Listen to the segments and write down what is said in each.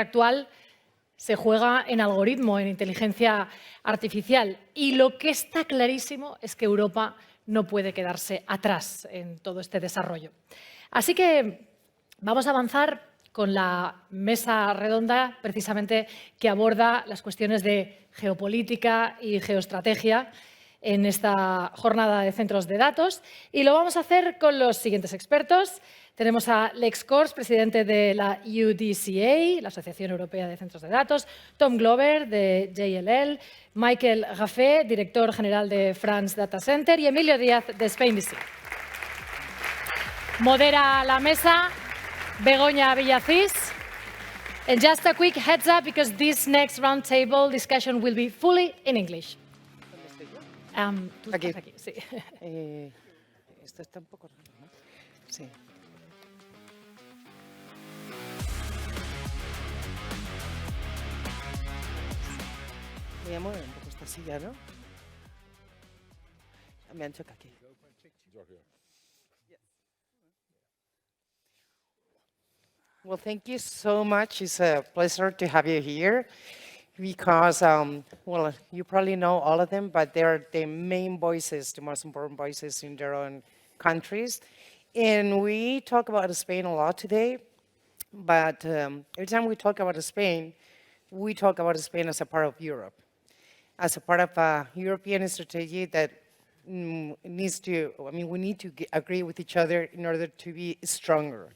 guerra actual se juega en algoritmo, en inteligencia artificial. Y lo que está clarísimo es que Europa no puede quedarse atrás en todo este desarrollo. Así que vamos a avanzar con la mesa redonda, precisamente, que aborda las cuestiones de geopolítica y geoestrategia en esta jornada de centros de datos. Y lo vamos a hacer con los siguientes expertos. Tenemos a Lex Coors, presidente de la EUDCA, la Asociación Europea de Centros de Datos, Tom Glover, de JLL, Michäel Reffay, director general de France Data Center, y Emilio Díaz, de Spain DC. Modera la mesa Begoña Villacís. And just a quick heads up, because this next roundtable discussion will be fully in English. Tú aquí. estás aquí, sí. Esto está un poco raro, ¿no? Sí. Voy a mover un poco esta silla, ¿no? Me han hecho aquí. Well, thank you so much. It's a pleasure to have you here because, well, you probably know all of them, but they're the main voices, the most important voices in their own countries. And we talk about Spain a lot today, but every time we talk about Spain, we talk about Spain as a part of Europe, as a part of a European strategy that needs to, I mean, we need to agree with each other in order to be stronger.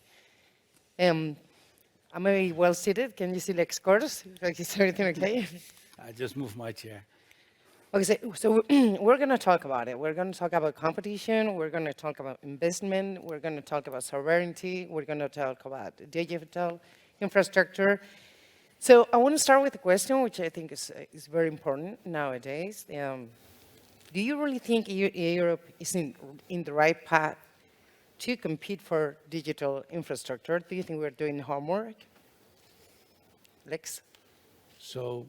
Am I well seated? Can you see Lex Coors? Is everything okay? I just moved my chair. Okay, so we're going to talk about it. We're going to talk about competition. We're going to talk about investment. We're going to talk about sovereignty. We're going to talk about digital infrastructure. So I want to start with a question, which I think is very important nowadays. Do you really think Europe is in the right path to compete for digital infrastructure? Do you think we're doing homework? Lex? So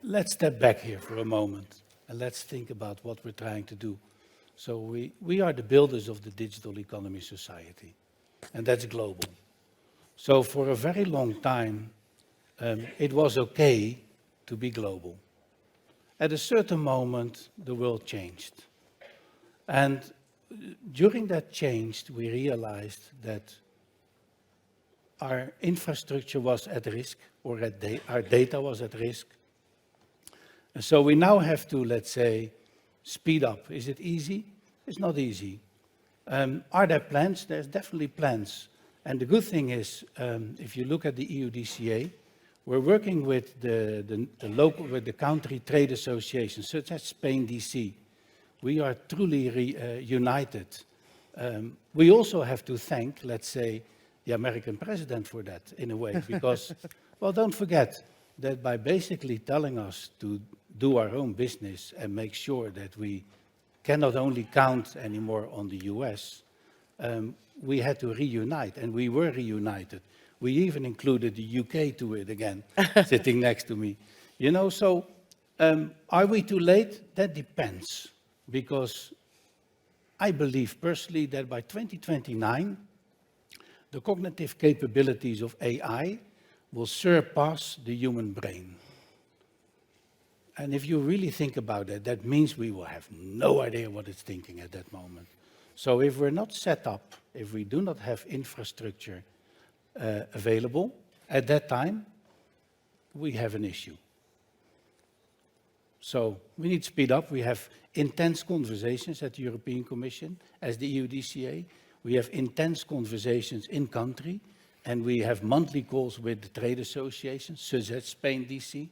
let's step back here for a moment and let's think about what we're trying to do. So we are the builders of the digital economy society, and that's global. So for a very long time, it was okay to be global. At a certain moment, the world changed. And during that change, we realized that our infrastructure was at risk, or our data was at risk. And so we now have to, let's say, speed up. Is it easy? It's not easy. Are there plans? There's definitely plans. And the good thing is, if you look at the EUDCA, we're working with with the country trade associations, such as Spain DC. We are truly united. We also have to thank, let's say, the American president for that, in a way, because, well, don't forget that by basically telling us to do our own business and make sure that we cannot only count anymore on the US, we had to reunite, and we were reunited. We even included the UK to it again, sitting next to me. You know, so are we too late? That depends. Because I believe personally that by 2029, the cognitive capabilities of AI will surpass the human brain. And if you really think about it, that means we will have no idea what it's thinking at that moment. So if we're not set up, if we do not have infrastructure available at that time, we have an issue. So we need to speed up. We have intense conversations at the European Commission as the EUDCA. We have intense conversations in country, and we have monthly calls with the trade associations, such as Spain DC,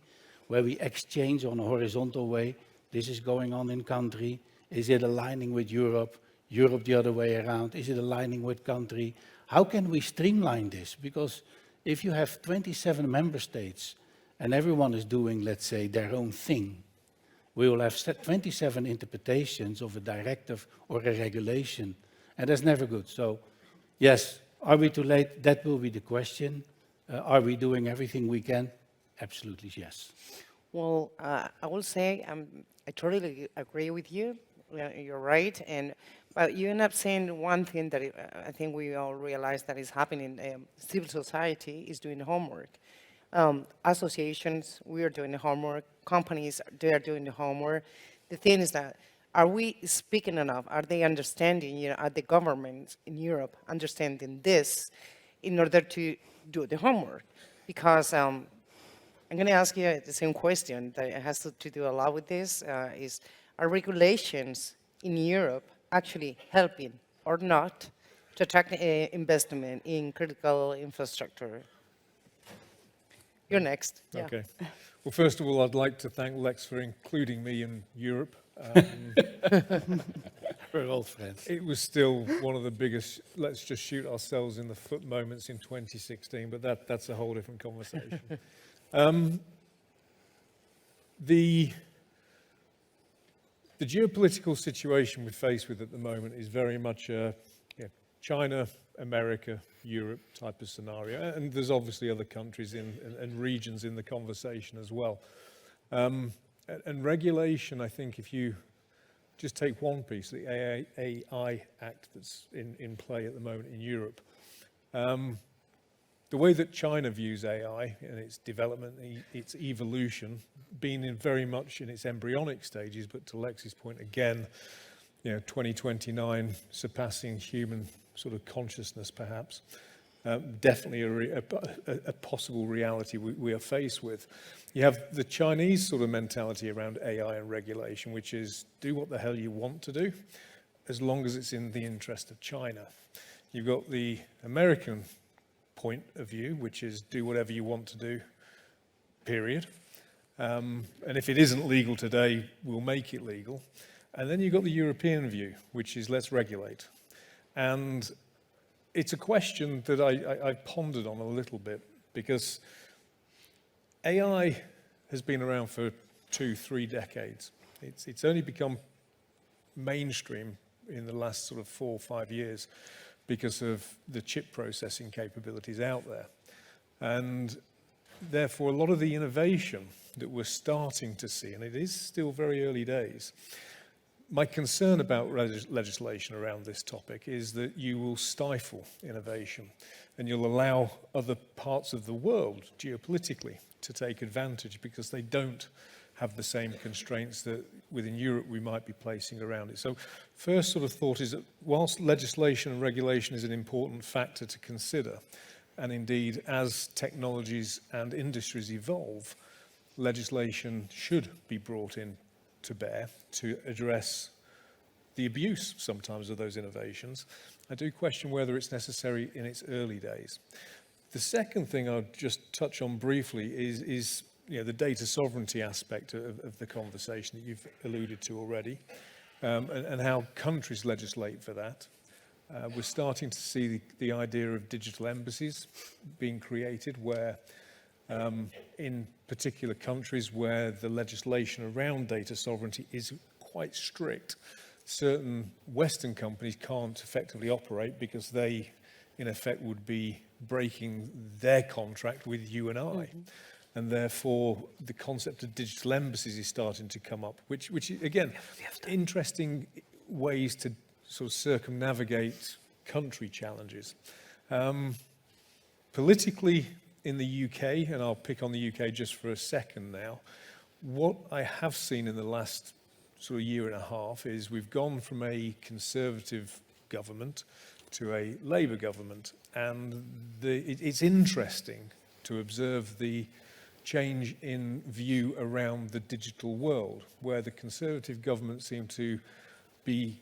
where we exchange on a horizontal way. This is going on in country. Is it aligning with Europe? Europe the other way around? Is it aligning with country? How can we streamline this? Because if you have 27 member states and everyone is doing, let's say, their own thing, we will have 27 interpretations of a directive or a regulation, and that's never good. So, yes, are we too late? That will be the question. Are we doing everything we can? Absolutely, yes. Well, I will say I totally agree with you. you're right. But you end up saying one thing that I think we all realize that is happening. Civil society is doing homework. Associations, we are doing the homework. Companies, they are doing the homework. The thing is that, are we speaking enough? Are they understanding, are the governments in Europe understanding this in order to do the homework? Because I'm going to ask you the same question that has to do a lot with this, is are regulations in Europe actually helping or not to attract investment in critical infrastructure? You're next. Yeah. Okay. Well, first of all, I'd like to thank Lex for including me in Europe. We're old friends. It was still one of the biggest, let's just shoot ourselves in the foot moments in 2016, but that's a whole different conversation. The geopolitical situation we're faced with at the moment is very much a China, America, Europe type of scenario. And there's obviously other countries and regions in the conversation as well. And regulation, I think if you just take one piece, the AI Act that's in play at the moment in Europe, the way that China views AI and its development, its evolution, being very much in its embryonic stages, but to Lex's point again, 2029 surpassing human sort of consciousness perhaps, definitely a possible reality we are faced with. You have the Chinese sort of mentality around AI and regulation, which is do what the hell you want to do, as long as it's in the interest of China. You've got the American point of view, which is do whatever you want to do, period. And if it isn't legal today, we'll make it legal. And then you've got the European view, which is let's regulate. And it's a question that I pondered on a little bit, because AI has been around for 2-3 decades. It's only become mainstream in the last sort of 4 or 5 years because of the chip processing capabilities out there. And therefore, a lot of the innovation that we're starting to see, and it is still very early days, my concern about legislation around this topic is that you will stifle innovation and you'll allow other parts of the world geopolitically to take advantage because they don't have the same constraints that within Europe we might be placing around it. So first sort of thought is that whilst legislation and regulation is an important factor to consider, and indeed as technologies and industries evolve, legislation should be brought in to bear to address the abuse sometimes of those innovations. I do question whether it's necessary in its early days. The second thing I'll just touch on briefly is the data sovereignty aspect of the conversation that you've alluded to already, and how countries legislate for that. We're starting to see the idea of digital embassies being created where in particular countries where the legislation around data sovereignty is quite strict, certain Western companies can't effectively operate because they, in effect, would be breaking their contract with you and I. Mm-hmm. And therefore, the concept of digital embassies is starting to come up, which again, interesting ways to sort of circumnavigate country challenges. Politically, in the UK, and I'll pick on the UK just for a second now, what I have seen in the last sort of year and a half is we've gone from a Conservative government to a Labour government, and it's interesting to observe the change in view around the digital world, where the Conservative government seemed to be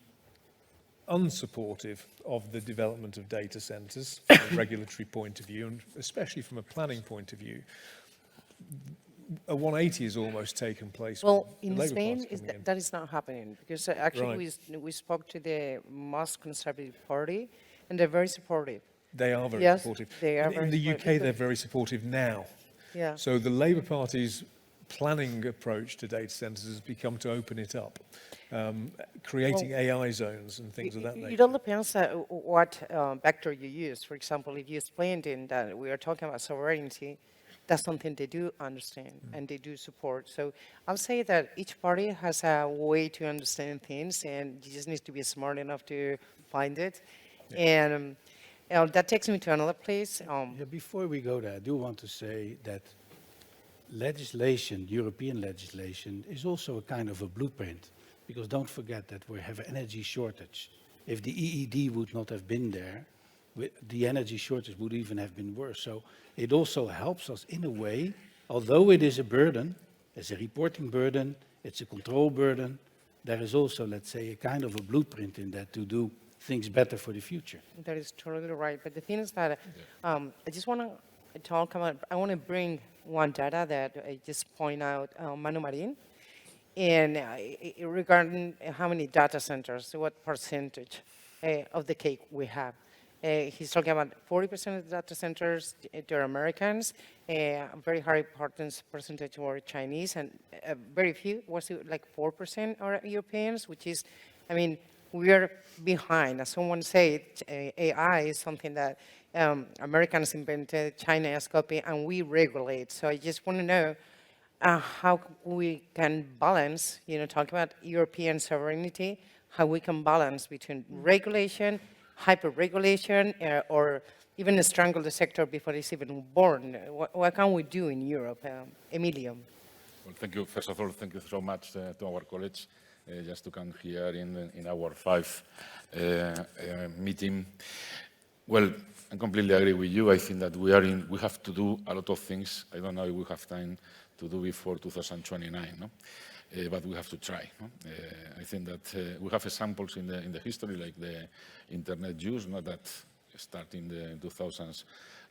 unsupportive of the development of data centres from a regulatory point of view, and especially from a planning point of view. A 180 has almost taken place. Well, in Spain, that is not happening, because actually we spoke to the most conservative party, and they're very supportive. They are very supportive. They are in the UK, they're very supportive now. Yeah. So the Labour Party's planning approach to data centres has become to open it up, creating AI zones and things of that nature. It all depends on what vector you use. For example, if you explained in that we are talking about sovereignty, that's something they do understand and they do support. So I'll say that each party has a way to understand things, and you just need to be smart enough to find it. And that takes me to another place. Yeah, before we go there, I do want to say that legislation, European legislation, is also a kind of a blueprint, because don't forget that we have energy shortage. If the EED would not have been there, the energy shortage would even have been worse. So it also helps us in a way, although it is a burden, it's a reporting burden, it's a control burden, there is also, let's say, a kind of a blueprint in that to do things better for the future. That is totally right. But the thing is that I just want to talk about, I want to bring one data that I just point out, Manu Marin, and regarding how many data centers, what percentage of the cake we have. He's talking about 40% of the data centers, they're Americans, a very high importance percentage were Chinese, and very few, was it like 4% are Europeans, which is, I mean, we are behind. As someone said, AI is something that Americans invented, China has copied, and we regulate. So I just want to know how we can balance, talking about European sovereignty, how we can balance between regulation, hyper-regulation, or even strangle the sector before it's even born. What can we do in Europe? Emilio. Well, thank you. First of all, thank you so much to our college just to come here in our 5 meeting. Well, I completely agree with you. I think that we have to do a lot of things. I don't know if we have time to do before 2029, no? But we have to try. No? I think that we have examples in the history, like the internet use, that start in the 2000s,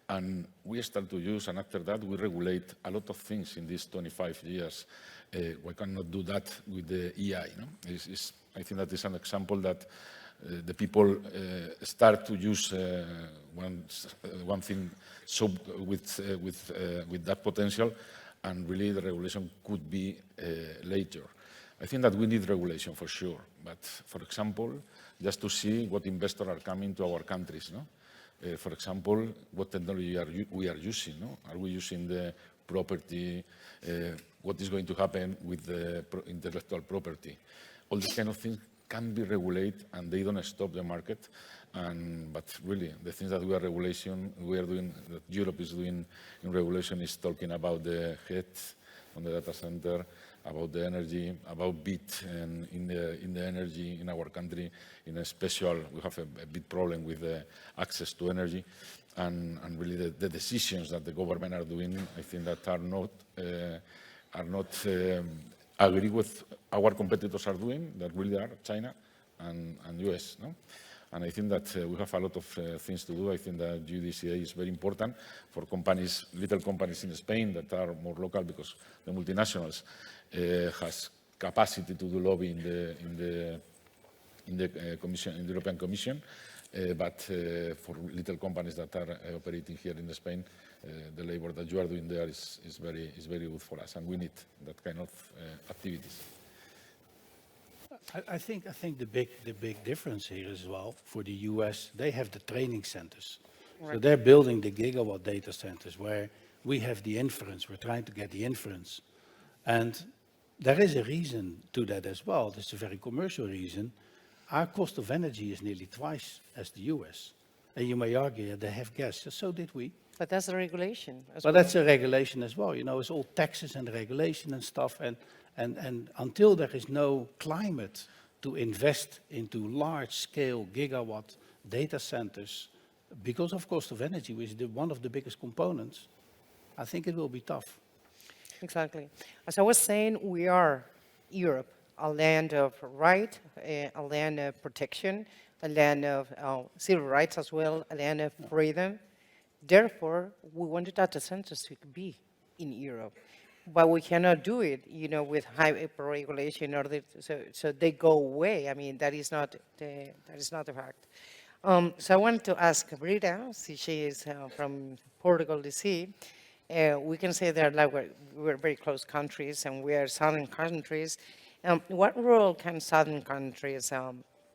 and we start to use, and after that we regulate a lot of things in these 25 years. We cannot do that with the EI. No? I think that is an example that the people start to use one thing so with that potential, and really the regulation could be later. I think that we need regulation for sure, but for example, just to see what investors are coming to our countries. No? For example, what technology we are using. No? Are we using the property? What is going to happen with the intellectual property? All these kind of things can be regulated, and they don't stop the market. But really, the things that we are doing, that Europe is doing in regulation, is talking about the head on the data center, about the energy, about bit in the energy in our country. In a special, we have a big problem with the access to energy, and really the decisions that the government are doing, I think that are not agree with our competitors are doing, that really are China and US. No? And I think that we have a lot of things to do. I think that UDCA is very important for companies, little companies in Spain that are more local, because the multinationals has capacity to do lobby in the Commission, in the European Commission. But for little companies that are operating here in Spain, the labor that you are doing there is very good for us, and we need that kind of activities. I think the big difference here as well for the US, they have the training centers. Right. So they're building the gigawatt data centers where we have the inference. We're trying to get the inference. And there is a reason to that as well. There's a very commercial reason. Our cost of energy is nearly twice as the US. And you may argue they have gas. So did we. But that's a regulation as well. But that's a regulation as well. It's all taxes and regulation and stuff. And until there is no climate to invest into large-scale gigawatt data centers, because of cost of energy, which is one of the biggest components, I think it will be tough. Exactly. As I was saying, we are Europe, a land of right, a land of protection, a land of civil rights as well, a land of freedom. Therefore, we want the data centers to be in Europe. But we cannot do it, with high regulation, so they go away. I mean, that is not the fact. So I wanted to ask Rita, since she is from PortugalDC. We can say that we're very close countries, and we are southern countries. What role can southern countries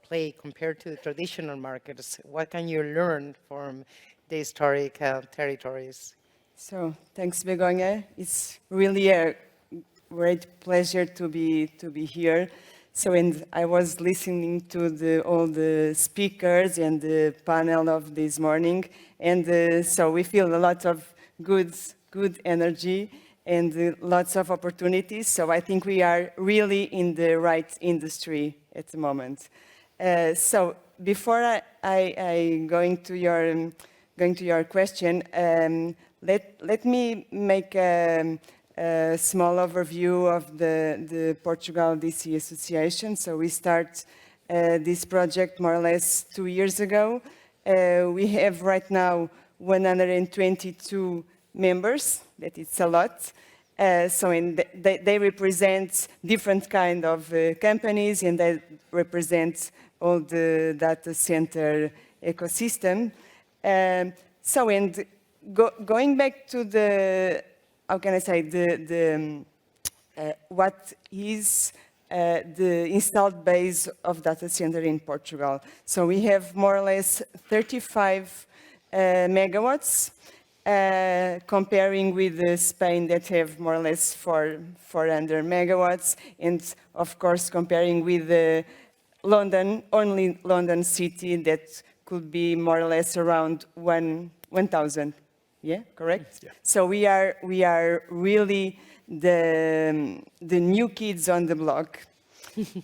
play compared to the traditional markets? What can you learn from the historic territories? So thanks, Begoña. It's really a great pleasure to be here. So, and I was listening to all the speakers and the panel of this morning, and so we feel a lot of good energy and lots of opportunities. So I think we are really in the right industry at the moment. So before I going to your question, let me make a small overview of the PortugalDC Association. So we start this project more or less 2 years ago. We have right now 122 members, that it's a lot. So they represent different kind of companies, and they represent all the data center ecosystem. So going back to the, how can I say, what is the installed base of data center in Portugal. So we have more or less 35 megawatts, comparing with Spain that have more or less 400 megawatts, and of course comparing with London, only London city that could be more or less around 1,000. Yeah, correct? Yeah. So we are really the new kids on the block.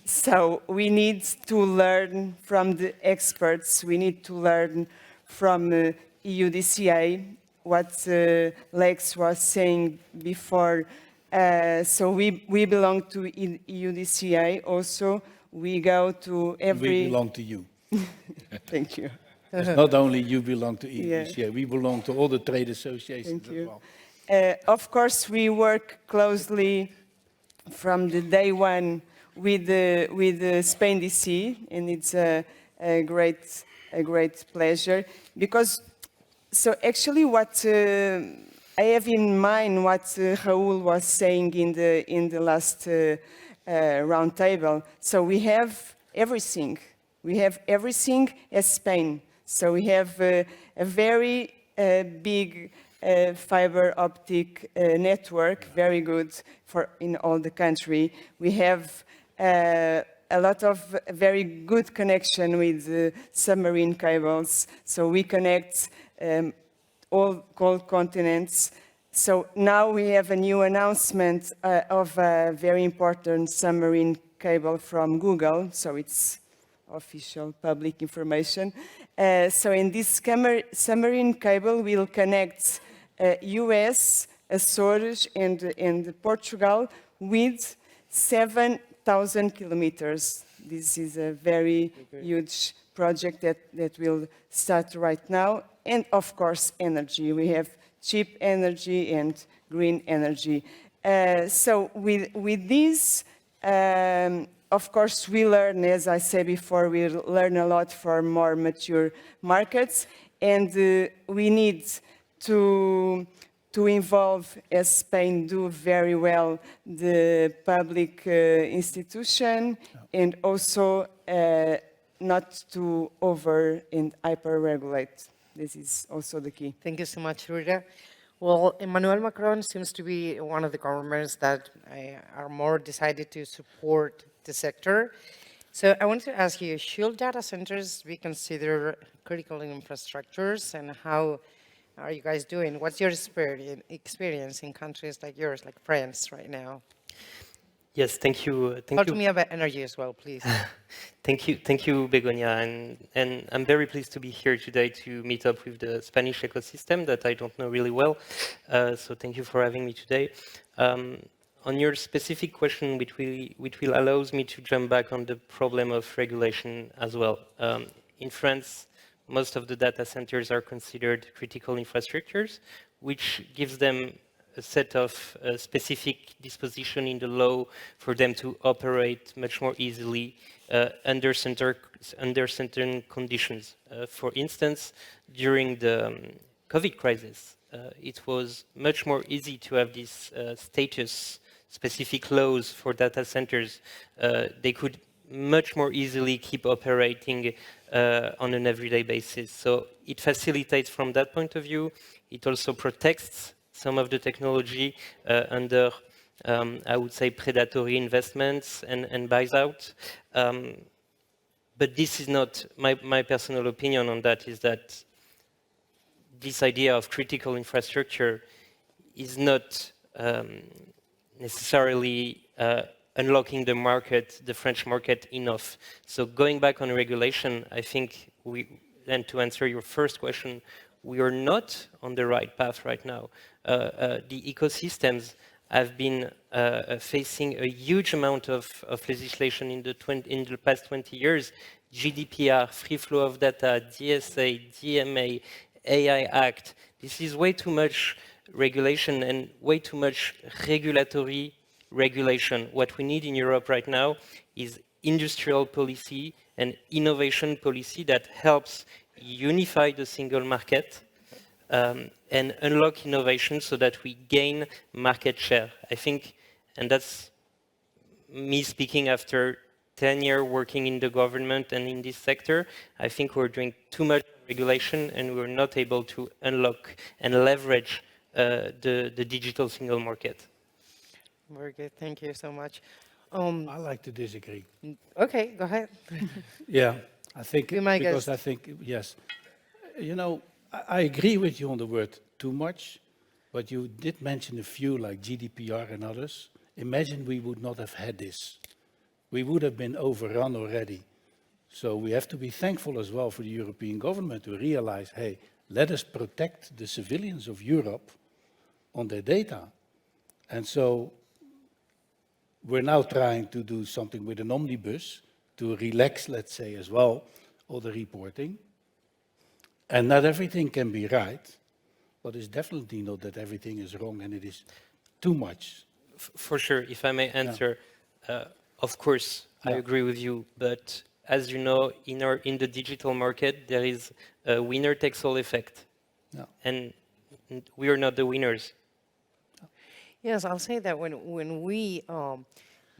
So we need to learn from the experts. We need to learn from EUDCA, what Lex was saying before. So we belong to EUDCA also. We go to every... We belong to you. Thank you. It's not only you belong to EUDCA, we belong to all the trade associations as well. Of course, we work closely from the day one with the Spain DC, and it's a great pleasure, because so actually what I have in mind what Raul was saying in the last round table. So we have everything. We have everything as Spain. So we have a very big fiber optic network, very good in all the country. We have a lot of very good connection with submarine cables. So we connect all continents. So now we have a new announcement of a very important submarine cable from Google. So it's official public information. So in this submarine cable will connect US, Azores and Portugal with 7,000 kilometers. This is a very huge project that will start right now. And of course, energy. We have cheap energy and green energy. So with this, of course, we learn, as I said before, we learn a lot for more mature markets, and we need to involve, as Spain do very well, the public institution, and also not to over and hyper-regulate. This is also the key. Thank you so much, Rita. Well, Emmanuel Macron seems to be one of the governments that are more decided to support the sector. So I want to ask you, should data centers be considered critical infrastructures, and how are you guys doing? What's your experience in countries like yours, like France right now? Yes, thank you. Talk to me about energy as well, please. Thank you, Begoña, and I'm very pleased to be here today to meet up with the Spanish ecosystem that I don't know really well. So thank you for having me today. On your specific question, which will allows me to jump back on the problem of regulation as well. In France, most of the data centers are considered critical infrastructures, which gives them a set of specific disposition in the law for them to operate much more easily under certain conditions. For instance, during the COVID crisis, it was much more easy to have this status-specific laws for data centers. They could much more easily keep operating on an everyday basis. So it facilitates from that point of view. It also protects some of the technology under, I would say, predatory investments and buys out. But this is not, my personal opinion on that is that this idea of critical infrastructure is not necessarily unlocking the market, the French market, enough. So going back on regulation, I think and to answer your first question, we are not on the right path right now. The ecosystems have been facing a huge amount of legislation in the past 20 years. GDPR, free flow of data, DSA, DMA, AI Act. This is way too much regulation and way too much regulatory regulation. What we need in Europe right now is industrial policy and innovation policy that helps unify the single market and unlock innovation so that we gain market share. I think, and that's me speaking after 10 years working in the government and in this sector, I think we're doing too much regulation and we're not able to unlock and leverage the digital single market. Very good. Thank you so much. I like to disagree. Okay, go ahead. Yeah, I think, Be my because guest. I think, yes. You know, I agree with you on the word too much, but you did mention a few like GDPR and others. Imagine we would not have had this. We would have been overrun already. So we have to be thankful as well for the European government to realize, hey, let us protect the civilians of Europe on their data. And so we're now trying to do something with an omnibus to relax, let's say, as well, all the reporting. And not everything can be right, but it's definitely not that everything is wrong and it is too much. For sure, if I may answer, of course, I agree with you, but as you know, in the digital market, there is a winner takes all effect. Yeah. And we are not the winners. Yes, I'll say that when we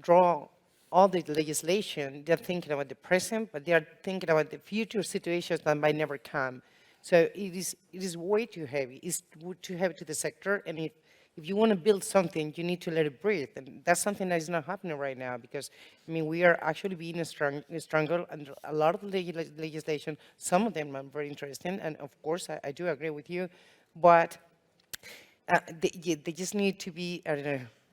draw all the legislation, they're thinking about the present, but they are thinking about the future situations that might never come. So it is way too heavy. It's too heavy to the sector, and if you want to build something, you need to let it breathe, and that's something that is not happening right now because, I mean, we are actually being stronger under a lot of legislation. Some of them are very interesting, and of course, I do agree with you, but they just need to be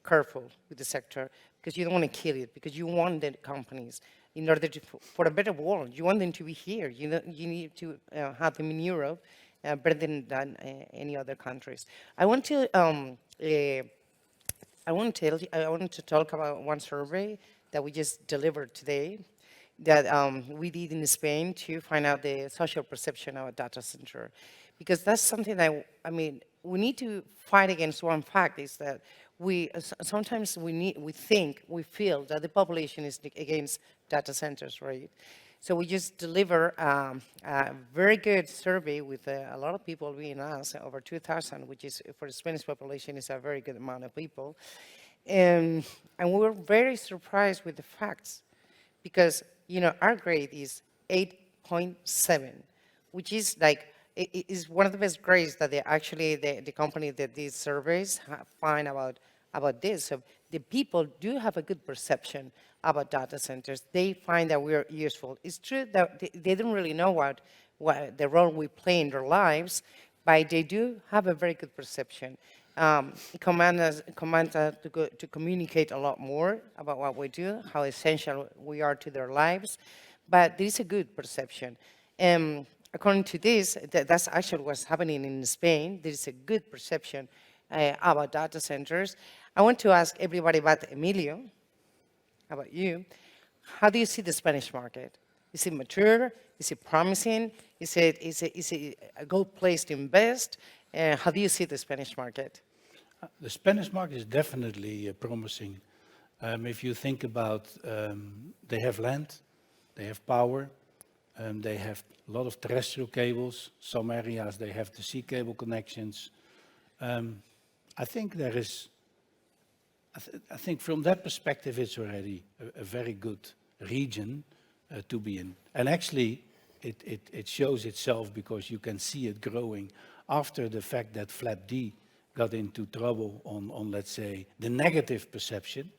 careful with the sector because you don't want to kill it, because you want the companies in order to, for a better world. You want them to be here. You need to have them in Europe better than any other countries. I want to talk about one survey that we just delivered today that we did in Spain to find out the social perception of a data center, because that's something that, I mean, we need to fight against. One fact is that sometimes we feel that the population is against data centers, right? So we just deliver a very good survey with a lot of people being asked, over 2,000, which is for the Spanish population is a very good amount of people. And we were very surprised with the facts because, you know, our grade is 8.7, which is like, it is one of the best grades that the company that these surveys find about this. So the people do have a good perception about data centers. They find that we're useful. It's true that they don't really know what the role we play in their lives, but they do have a very good perception. Command us to communicate a lot more about what we do, how essential we are to their lives, but there is a good perception. According to this, that's actually what's happening in Spain. There is a good perception about data centers. I want to ask everybody about Emilio, about you. How do you see the Spanish market? Is it mature? Is it promising? Is it a good place to invest? How do you see the Spanish market? The Spanish market is definitely promising. If you think about, they have land, they have power, they have a lot of terrestrial cables. Some areas they have the sea cable connections. I think there is, I think from that perspective, it's already a very good region to be in. And actually, it shows itself because you can see it growing after the fact that FLAP D got into trouble on let's say, the negative perception,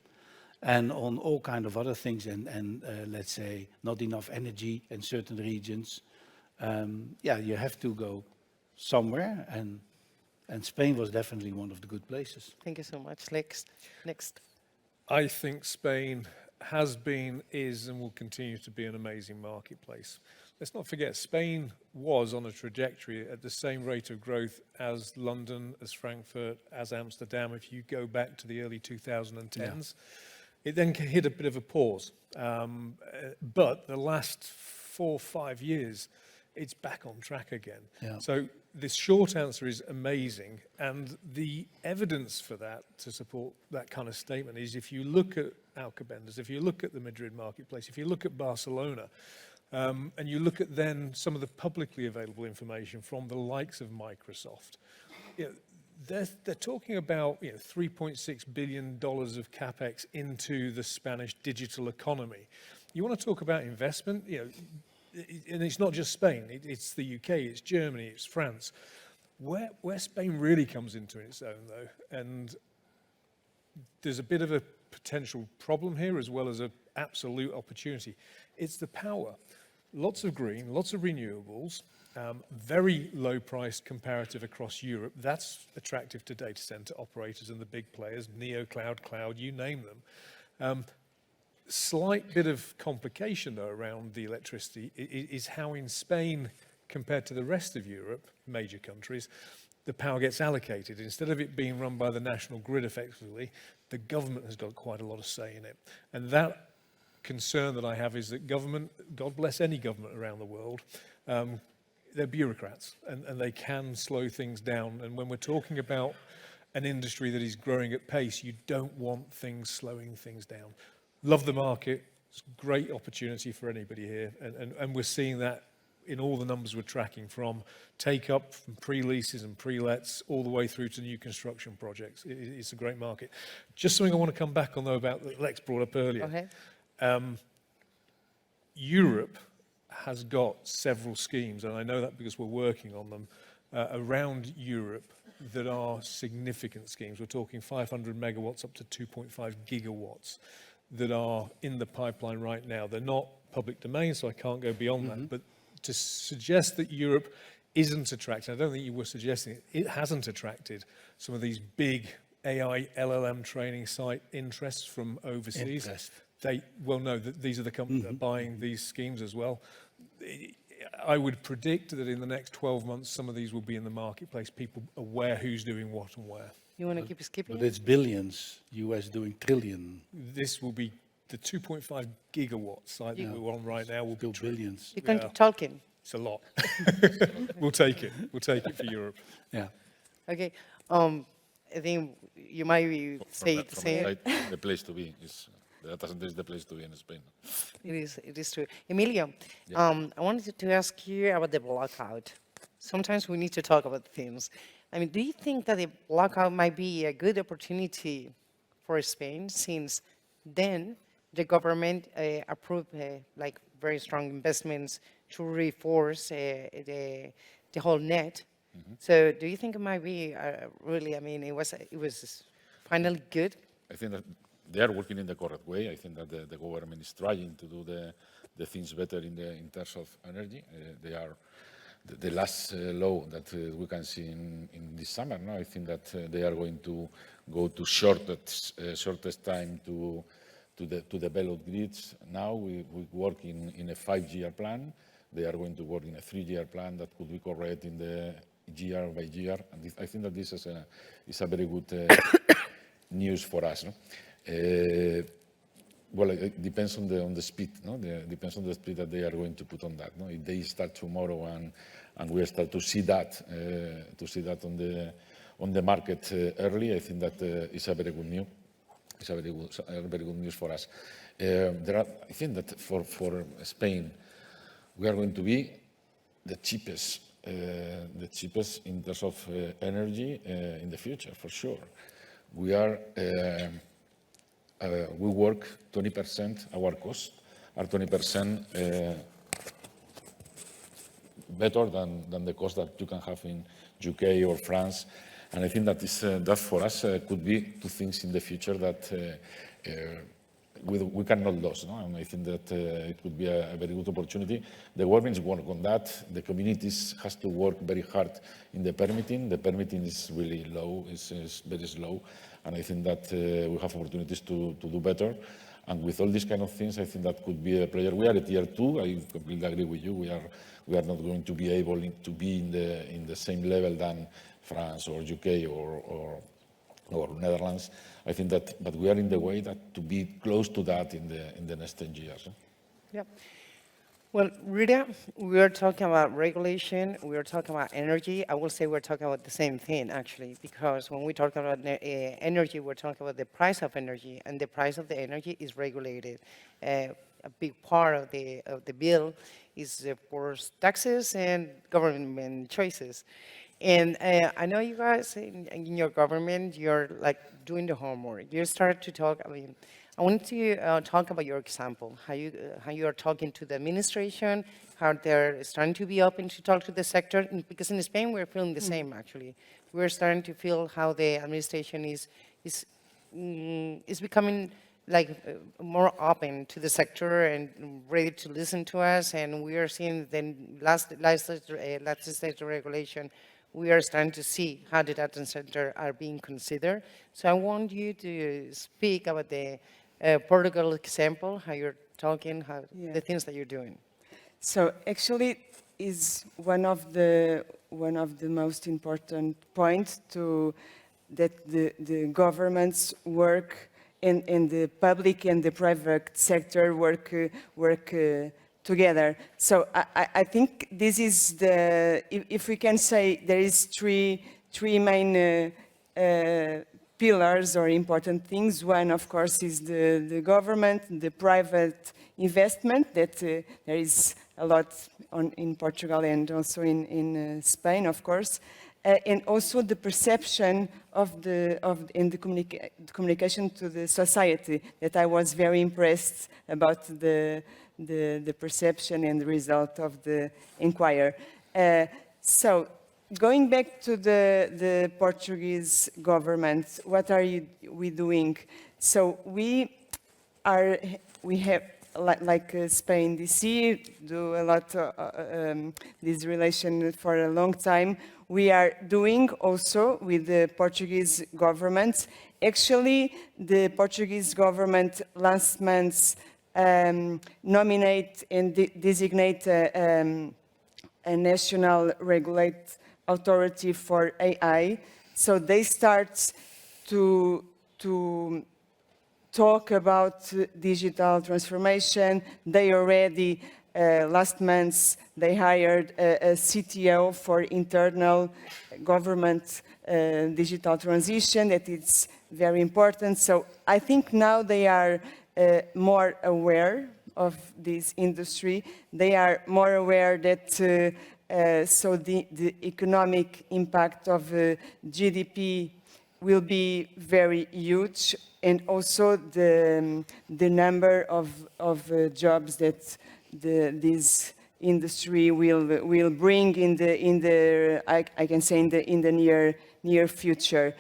and on all kind of other things, and let's say, not enough energy in certain regions. Yeah, you have to go somewhere, and Spain was definitely one of the good places. Thank you so much, Lex. Next. I think Spain has been, is, and will continue to be an amazing marketplace. Let's not forget, Spain was on a trajectory at the same rate of growth as London, as Frankfurt, as Amsterdam, if you go back to the early 2010s. Yeah. It then hit a bit of a pause. But the last 4 or 5 years, it's back on track again. Yeah. So the short answer is amazing. And the evidence for that, to support that kind of statement, is if you look at Alcobendas, if you look at the Madrid marketplace, if you look at Barcelona, and you look at then some of the publicly available information from the likes of Microsoft, you know, they're talking about $3.6 billion of capex into the Spanish digital economy. You want to talk about investment, and it's not just Spain, it's the UK, it's Germany, it's France. Where Spain really comes into its own, though, and there's a bit of a potential problem here as well as an absolute opportunity, it's the power. Lots of green, lots of renewables, very low-priced comparative across Europe. That's attractive to data center operators and the big players, NeoCloud, Cloud, you name them. Slight bit of complication, though, around the electricity is how in Spain, compared to the rest of Europe, major countries, the power gets allocated. Instead of it being run by the national grid effectively, the government has got quite a lot of say in it. And that concern that I have is that government, God bless any government around the world, they're bureaucrats and they can slow things down. And when we're talking about an industry that is growing at pace, you don't want things slowing things down. Love the market. It's a great opportunity for anybody here. And we're seeing that in all the numbers we're tracking, from take-up, from pre-leases and pre-lets, all the way through to new construction projects. It's a great market. Just something I want to come back on, though, about that Lex brought up earlier. Okay. Europe has got several schemes, and I know that because we're working on them, around Europe that are significant schemes. We're talking 500 megawatts up to 2.5 gigawatts that are in the pipeline right now. They're not public domain, so I can't go beyond that. But to suggest that Europe isn't attracted, I don't think you were suggesting it, it hasn't attracted some of these big AI, LLM training site interests from overseas. Well, no, these are the companies that are buying these schemes as well. I would predict that in the next 12 months, some of these will be in the marketplace, people aware who's doing what and where. You want to keep skipping? But it's billions, US doing trillion. This will be the 2.5 gigawatt site that we're on right now will be billions. You can keep talking. It's a lot. We'll take it. We'll take it for Europe. Yeah. Okay. I think you might be say the same. The place to be is the data center is the place to be in Spain. It is true. Emilio, I wanted to ask you about the blackout. Sometimes we need to talk about things. I mean, do you think that the blackout might be a good opportunity for Spain, since then the government approved like very strong investments to reinforce the whole net? So do you think it might be really, I mean, it was finally good? I think that they are working in the correct way. I think that the government is trying to do the things better in terms of energy. They are the last law that we can see in this summer. No, I think that they are going to go to shortest time to develop grids. Now we work in a 5-year plan. They are going to work in a 3-year plan that could be correct in the year by year. And I think that this is a very good news for us. No? Well, it depends on the speed. No, depends on the speed that they are going to put on that. No, if they start tomorrow and we start to see that on the market early, I think that is a very good news. It's a very good news for us. I think that for Spain, we are going to be the cheapest in terms of energy in the future, for sure. We work 20%, our costs are 20% better than the cost that you can have in UK or France. And I think that that for us could be two things in the future that we cannot lose. No? And I think that it could be a very good opportunity. The governments work on that. The communities has to work very hard in the permitting. The permitting is really low, is very slow. And I think that we have opportunities to do better. And with all these kind of things, I think that could be a player. We are at tier 2. I completely agree with you. We are not going to be able to be in the same level than France or UK or Netherlands. I think that, but we are in the way that to be close to that in the next 10 years. Yeah. Well, Rita, we are talking about regulation, we are talking about energy. I will say we're talking about the same thing, actually, because when we talk about energy, we're talking about the price of energy, and the price of the energy is regulated. A big part of the bill is, of course, taxes and government choices. And I know you guys in your government, you're like doing the homework. You start to talk, I want to talk about your example, how you are talking to the administration, how they're starting to be open to talk to the sector, because in Spain we're feeling the same, actually. We're starting to feel how the administration is becoming like more open to the sector and ready to listen to us, and we are seeing the last legislative regulation, we are starting to see how the data centers are being considered. So I want you to speak about the Portugal example, how you're talking, the things that you're doing. So actually, is one of the most important points that the governments work in the public and the private sector work together. So I think this is if we can say there is three main pillars or important things. One, of course, is the government, the private investment, that there is a lot in Portugal and also in Spain, of course, and also the perception and the communication to the society, that I was very impressed about the perception and the result of the inquiry. So going back to the Portuguese government, what are we doing? So we have, like Spain DC, do a lot this relation for a long time. We are doing also with the Portuguese government. Actually, the Portuguese government last month nominate and designate a national regulate authority for AI. So they start to talk about digital transformation. They already, last month, they hired a CTO for internal government digital transition. That is very important. So I think now they are more aware of this industry. They are more aware that so the economic impact of GDP will be very huge, and also the number of jobs that this industry will bring in the I can say in the near future.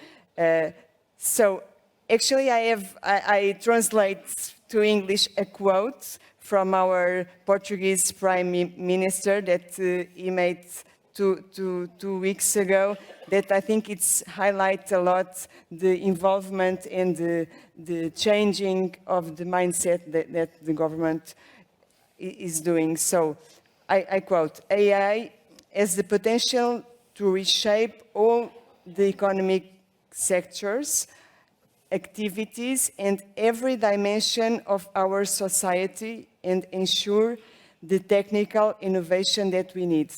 So actually, I translate to English a quote from our Portuguese Prime Minister that he made two weeks ago, that I think it's highlights a lot the involvement and the changing of the mindset that the government is doing. So I quote, AI has the potential to reshape all the economic sectors, activities, and every dimension of our society, and ensure the technical innovation that we need.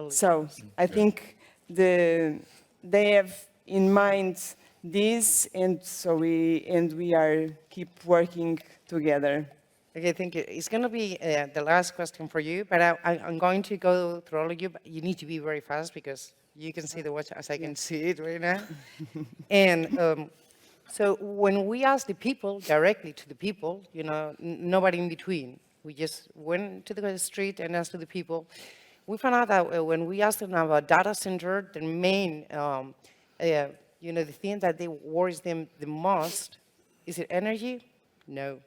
So I think they have in mind this, and so we are keep working together. Okay, thank you. It's going to be the last question for you, but I'm going to go through all of you. But you need to be very fast because you can see the watch as I can see it right now. And so when we ask the people, directly to the people, you know, nobody in between, we just went to the street and asked to the people. We found out that when we asked them about data center, the main you know, the thing that they worries them the most, is it energy? No.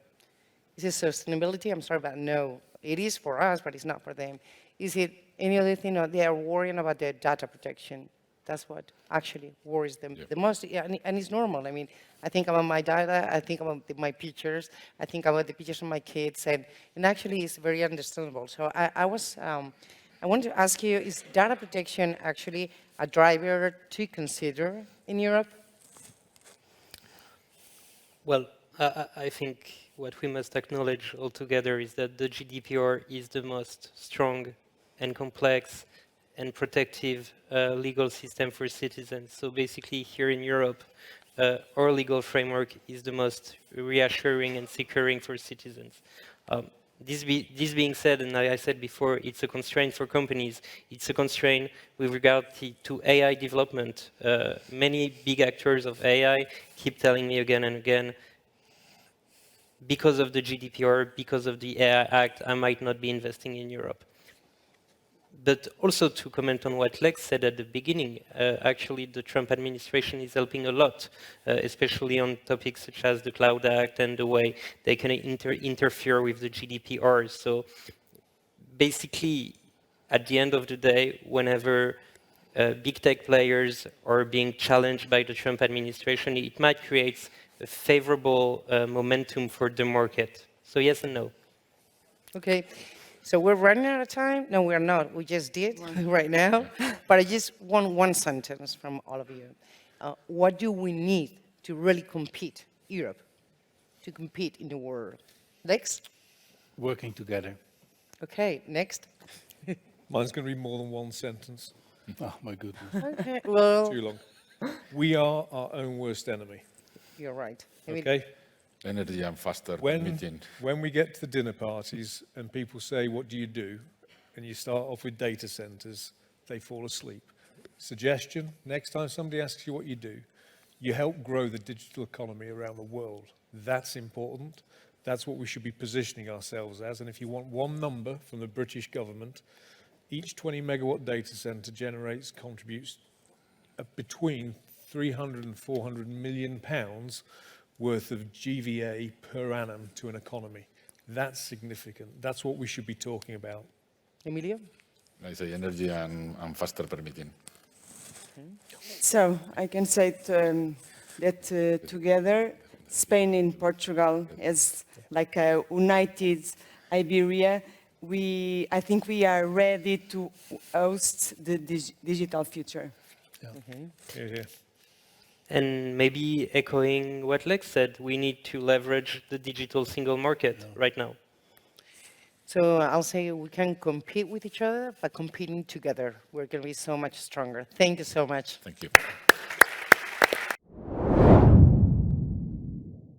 Is it sustainability? I'm sorry, but no. It is for us, but it's not for them. Is it any other thing? No, they are worrying about their data protection. That's what actually worries them the most. Yeah, and it's normal. I mean, I think about my data, I think about my pictures, I think about the pictures of my kids, and actually it's very understandable. So I want to ask you, is data protection actually a driver to consider in Europe? Well, I think what we must acknowledge altogether is that the GDPR is the most strong and complex and protective legal system for citizens. So basically here in Europe, our legal framework is the most reassuring and securing for citizens. This being said, and like I said before, it's a constraint for companies. It's a constraint with regard to AI development. Many big actors of AI keep telling me again and again, because of the GDPR, because of the AI Act, I might not be investing in Europe. But also to comment on what Lex said at the beginning, actually the Trump administration is helping a lot, especially on topics such as the Cloud Act and the way they can interfere with the GDPR. So basically, at the end of the day, whenever big tech players are being challenged by the Trump administration, it might create a favorable momentum for the market. So yes and no. Okay. So we're running out of time? No, we're not. We just did right now. But I just want one sentence from all of you. What do we need to really compete, Europe, to compete in the world? Lex? Working together. Okay, next. Mine's going to be more than one sentence. Oh, my goodness. Okay, well, Too long. We are our own worst enemy. you're right. I mean, Okay? Energy and faster When meeting. we get to the dinner parties and people say, what do you do? And you start off with data centers, they fall asleep. Suggestion, next time somebody asks you what you do, you help grow the digital economy around the world. That's important. That's what we should be positioning ourselves as. And if you want one number from the British government, each 20 megawatt data center contributes between 300 and 400 million pounds worth of GVA per annum to an economy. That's significant. That's what we should be talking about. Emilio? I say energy and faster permitting. So I can say that together, Spain and Portugal as like a united Iberia, I think we are ready to host the digital future. Yeah. Here, here. And maybe echoing what Lex said, we need to leverage the digital single market right now. So I'll say we can compete with each other, but competing together, we're going to be so much stronger. Thank you so much. Thank you.